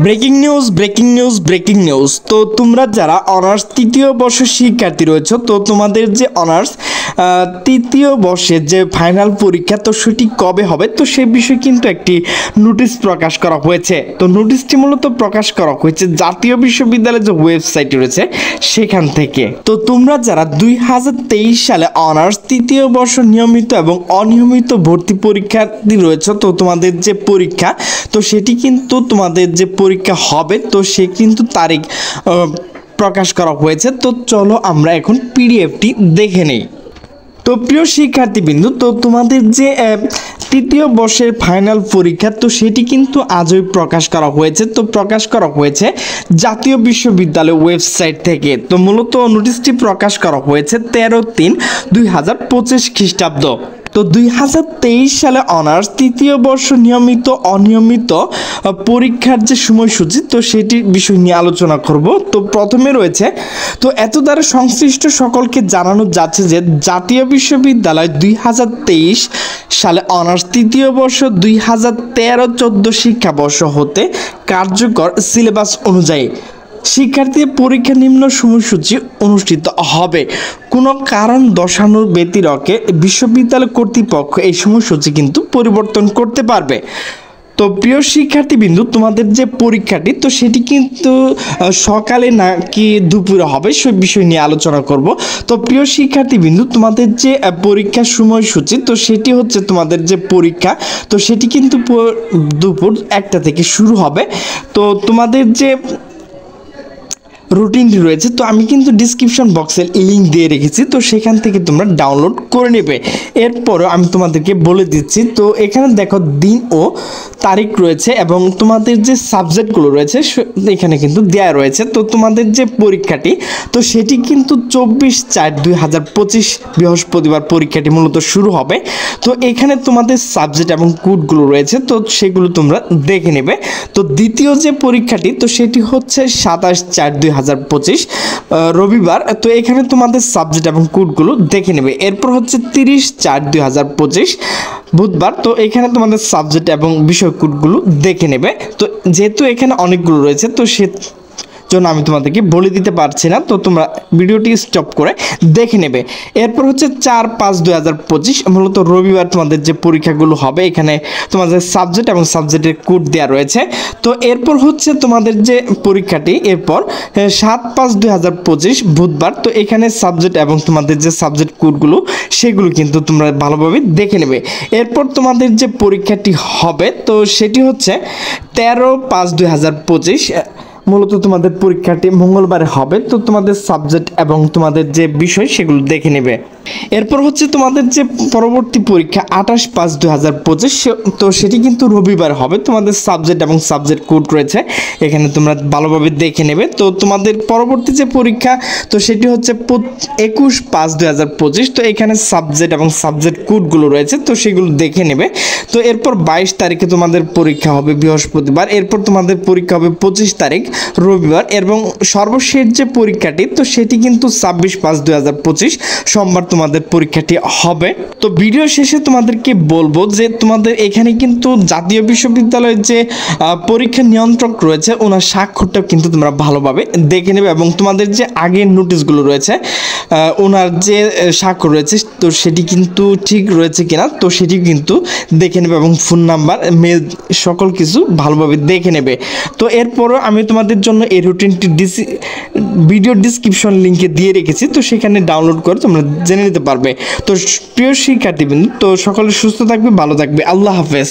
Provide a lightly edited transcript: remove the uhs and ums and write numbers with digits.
Breaking news breaking news breaking news. তো তোমরা যারা অনার্স তৃতীয় বর্ষের শিক্ষার্থী রয়েছে, তো তোমাদের যে অনার্স তৃতীয় বর্ষের যে ফাইনাল পরীক্ষা, তো সেটি কবে হবে, তো সে বিষয়ে কিন্তু একটি নোটিশ প্রকাশ করা হয়েছে। তো নোটিশটি মূলত প্রকাশ করা হয়েছে জাতীয় বিশ্ববিদ্যালয়ের যে ওয়েবসাইট রয়েছে সেখান থেকে। তো তোমরা যারা 2023 সালে অনার্স তৃতীয় বর্ষ নিয়মিত এবং অনিয়মিত ভর্তি পরীক্ষার্থী রয়েছে, তো তোমাদের যে পরীক্ষা, তো সেটি কিন্তু তোমাদের যে পরীক্ষা হবে, তো সে কিন্তু তারিখ প্রকাশ করা হয়েছে। তো চলো আমরা এখন পিডিএফটি দেখে নেই। তো প্রিয় শিক্ষার্থীবৃন্দ, তো তোমাদের যে তৃতীয় বর্ষের ফাইনাল পরীক্ষা, তো সেটি কিন্তু আজই প্রকাশ করা হয়েছে। তো প্রকাশ করা হয়েছে জাতীয় বিশ্ববিদ্যালয় ওয়েবসাইট থেকে। তো মূলত নোটিশটি প্রকাশ করা হয়েছে 13/3/2025 খ্রিস্টাব্দ। তো 2023 সালে অনার্স তৃতীয় বর্ষ নিয়মিত অনিয়মিত পরীক্ষার যে সময়সূচি, তো সেটির বিষয় নিয়ে আলোচনা করব। তো প্রথমে রয়েছে, তো এত দ্বারা সংশ্লিষ্ট সকলকে জানানো যাচ্ছে যে জাতীয় বিশ্ববিদ্যালয় 2023 সালে অনার্স তৃতীয় বর্ষ 2013-14 শিক্ষাবর্ষ হতে কার্যকর সিলেবাস অনুযায়ী শিক্ষার্থীর পরীক্ষা নিম্ন সময়সূচি অনুষ্ঠিত হবে। কোনো কারণ দর্শানোর ব্যতিরেকে বিশ্ববিদ্যালয় কর্তৃপক্ষ এই সময়সূচি কিন্তু পরিবর্তন করতে পারবে। তো প্রিয় শিক্ষার্থীবৃন্দু, তোমাদের যে পরীক্ষাটি, তো সেটি কিন্তু সকালে নাকি দুপুরে হবে সে বিষয় নিয়ে আলোচনা করব। তো প্রিয় শিক্ষার্থীবৃন্দু, তোমাদের যে পরীক্ষার সময়সূচি, তো সেটি হচ্ছে তোমাদের যে পরীক্ষা, তো সেটি কিন্তু দুপুর 1টা থেকে শুরু হবে। তো তোমাদের যে রুটিনটি রয়েছে, তো আমি কিন্তু ডিসক্রিপশন বক্সে লিঙ্ক দিয়ে রেখেছি, তো সেখান থেকে তোমরা ডাউনলোড করে নেবে। এরপরও আমি তোমাদেরকে বলে দিচ্ছি। তো এখানে দেখো দিন ও তারিখ রয়েছে এবং তোমাদের যে সাবজেক্টগুলো রয়েছে এখানে কিন্তু দেওয়া রয়েছে। তো তোমাদের যে পরীক্ষাটি, তো সেটি কিন্তু 24/4/2025 বৃহস্পতিবার পরীক্ষাটি মূলত শুরু হবে। তো এখানে তোমাদের সাবজেক্ট এবং কোডগুলো রয়েছে, তো সেগুলো তোমরা দেখে নেবে। তো দ্বিতীয় যে পরীক্ষাটি, তো সেটি হচ্ছে 27/4/2025 রবিবার। তো এখানে তোমাদের সাবজেক্ট এবং কোডগুলো দেখে নেবে। এরপর হচ্ছে 30/4/2025 বুধবার। তো এখানে তোমাদের সাবজেক্ট এবং বিষয় কোডগুলো দেখে নেবে। তো যেহেতু এখানে অনেকগুলো রয়েছে, তো সে জন্য আমি তোমাদেরকে বলে দিতে পারছি না, তো তোমরা ভিডিওটি স্টপ করে দেখে নেবে। এরপর হচ্ছে 4/5/2025 মূলত রবিবার তোমাদের যে পরীক্ষাগুলো হবে, এখানে তোমাদের সাবজেক্ট এবং সাবজেক্টের কোড দেওয়া রয়েছে। তো এরপর হচ্ছে তোমাদের যে পরীক্ষাটি, এরপর 7/5/2025 বুধবার। তো এখানে সাবজেক্ট এবং তোমাদের যে সাবজেক্ট কোডগুলো সেগুলো কিন্তু তোমরা ভালোভাবে দেখে নেবে। এরপর তোমাদের যে পরীক্ষাটি হবে, তো সেটি হচ্ছে 13/5/2025 মূলত তোমাদের পরীক্ষাটি মঙ্গলবারে হবে। তো তোমাদের সাবজেক্ট এবং তোমাদের যে বিষয় সেগুলো দেখে নেবে। এরপর হচ্ছে তোমাদের যে পরবর্তী পরীক্ষা 28/5/2025, তো সেটি কিন্তু রবিবার হবে। তোমাদের সাবজেক্ট এবং সাবজেক্ট কোড রয়েছে, এখানে তোমরা ভালোভাবে দেখে নেবে। তো তোমাদের পরবর্তী যে পরীক্ষা, তো সেটি হচ্ছে 21/5/2025। তো এখানে সাবজেক্ট এবং সাবজেক্ট কোডগুলো রয়েছে, তো সেগুলো দেখে নেবে। তো এরপর 22 তারিখে তোমাদের পরীক্ষা হবে বৃহস্পতিবার। এরপর তোমাদের পরীক্ষা হবে 25 তারিখ রবিবার। এবং সর্বশেষ যে পরীক্ষাটি, তো সেটি কিন্তু 26/5/2025 সোমবার তোমাদের পরীক্ষাটি হবে। তো ভিডিও শেষে তোমাদেরকে বলবো যে তোমাদের এখানে কিন্তু জাতীয় বিশ্ববিদ্যালয়ের যে পরীক্ষা নিয়ন্ত্রক রয়েছে, ওনার স্বাক্ষরটাও কিন্তু তোমরা ভালোভাবে দেখে নেবে এবং তোমাদের যে আগের নোটিশগুলো রয়েছে ওনার যে স্বাক্ষর রয়েছে, তো সেটি কিন্তু ঠিক রয়েছে কিনা, তো সেটি কিন্তু দেখে নেবে এবং ফোন নাম্বার মেল সকল কিছু ভালোভাবে দেখে নেবে। তো এরপরও আমি তোমাদের জন্য এই রুটিনটি ভিডিও ডিসক্রিপশন লিঙ্কে দিয়ে রেখেছি, তো সেখানে ডাউনলোড করে তোমরা জেনে নিতে পারবে। তো প্রিয় শিক্ষার্থীবৃন্দ, তো সকলে সুস্থ থাকবে, ভালো থাকবে। আল্লাহ হাফেজ।